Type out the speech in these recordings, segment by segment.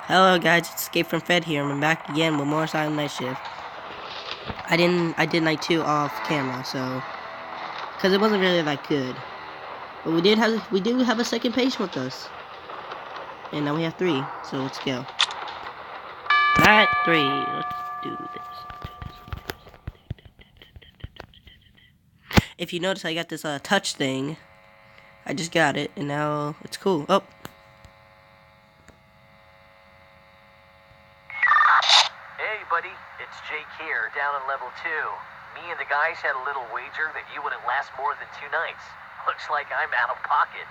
Hello guys, it's Escape from Fed here. I'm back again with more Asylum Night Shift. I did night 2 off camera, so because it wasn't really that good. But we do have a second patient with us. And now we have 3, so let's go. Night 3, let's do this. If you notice, I got this touch thing. I just got it, and now it's cool. Oh. Hey buddy, it's Jake here, down on level 2. Me and the guys had a little wager that you wouldn't last more than 2 nights. Looks like I'm out of pocket.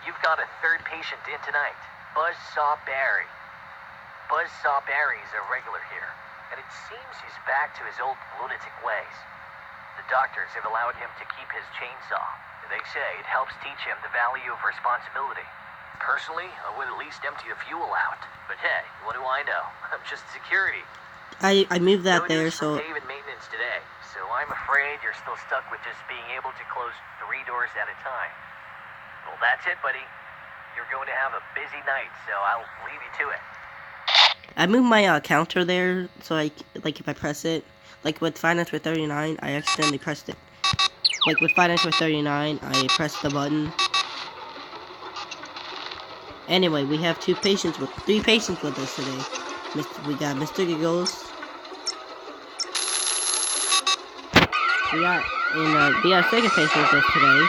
You've got a third patient in tonight, Buzzsaw Barry. Buzzsaw Barry's a regular here, and it seems he's back to his old lunatic ways. The doctors have allowed him to keep his chainsaw. They say it helps teach him the value of responsibility. Personally, I would at least empty the fuel out. But hey, what do I know? I'm just security. I moved that No there, news so from Dave and maintenance today, so I'm afraid you're still stuck with just being able to close 3 doors at a time. Well, that's it, buddy. You're going to have a busy night, so I'll leave you to it. I moved my counter there, so like if I press it, like with Finance for 39, I accidentally pressed it. Like with Finance for 39, I pressed the button. Anyway, we have 3 patients with us today. We got Mr. Giggles. We got a second patient with us today.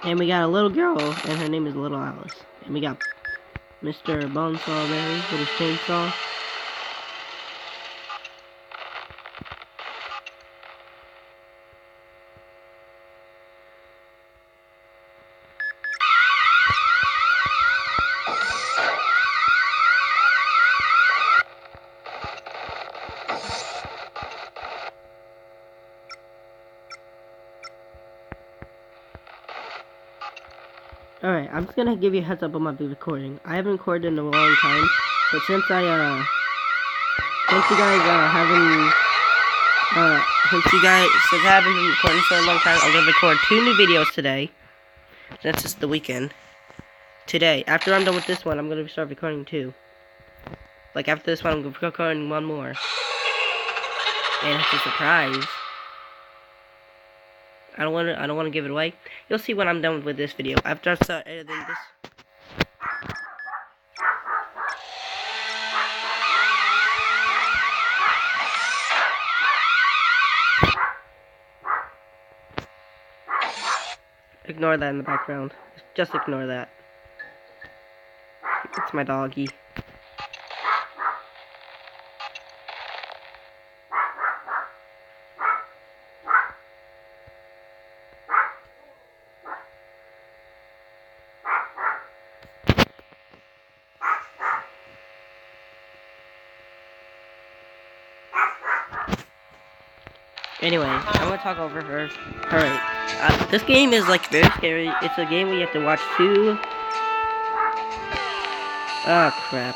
And we got a little girl, and her name is Little Alice. And we got Mr. Bonesaw Berry with his chainsaw. Alright, I'm just gonna give you a heads up on my recording. I haven't recorded in a long time, but since you guys haven't been recording for a long time, I'm gonna record 2 new videos today. That's just the weekend. Today, after I'm done with this one, I'm gonna start recording 2. Like after this one, I'm gonna be recording 1 more. And it's a surprise. I don't wanna give it away. You'll see when I'm done with this video. After I start editing this. Ignore that in the background. Just ignore that. It's my doggy. Anyway, I'm gonna talk over her. Alright, this game is like very scary. It's a game where you have to watch 2. Oh crap.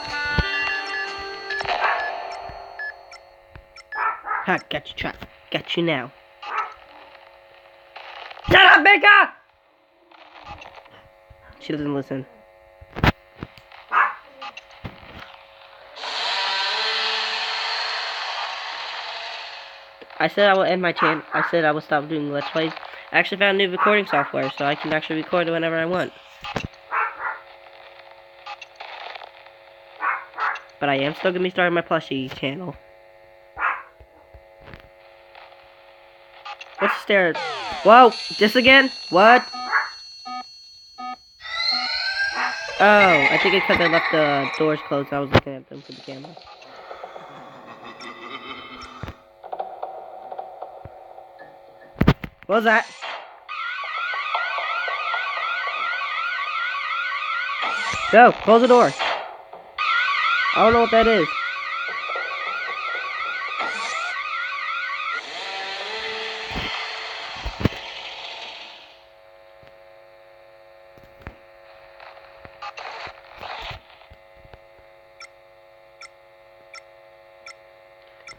Ha, got you trapped. Got you now. Shut up, Becca! She doesn't listen. I said I will end my channel. I said I will stop doing Let's Plays. I actually found new recording software, so I can actually record whenever I want. But I am still going to be starting my plushie channel. What's the stairs? Whoa! This again? What? Oh, I think it's because I left the doors closed. I was looking at them for the camera. What was that? Go! Close the door! I don't know what that is.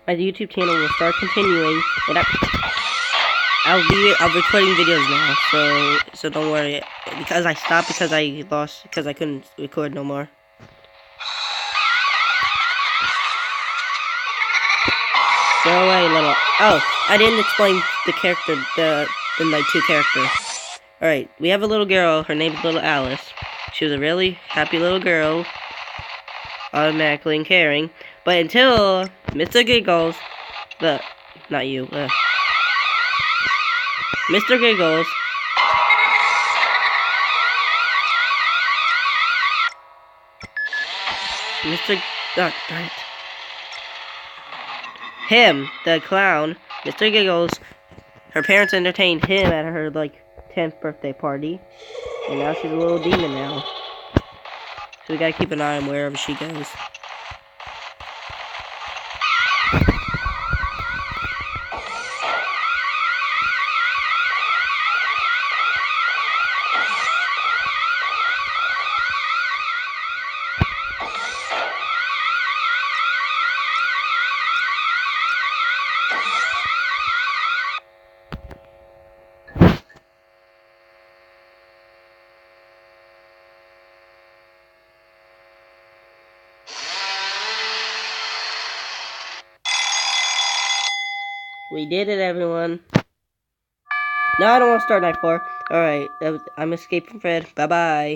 My YouTube channel will start continuing, and I'm recording videos now, so don't worry. Because I stopped because I couldn't record no more. Go away, little. Oh, I didn't explain the character, the night 2 character. Alright, we have a little girl. Her name is Little Alice. She was a really happy little girl, automatically and caring. But until Mr. Giggles, not you, Mr. Giggles. Mr. Oh, darn it. Him, the clown, Mr. Giggles, her parents entertained him at her, 10th birthday party. And now she's a little demon now. So we gotta keep an eye on wherever she goes. We did it, everyone. No, I don't want to start night 4. Alright, I'm Escape from Fred. Bye-bye.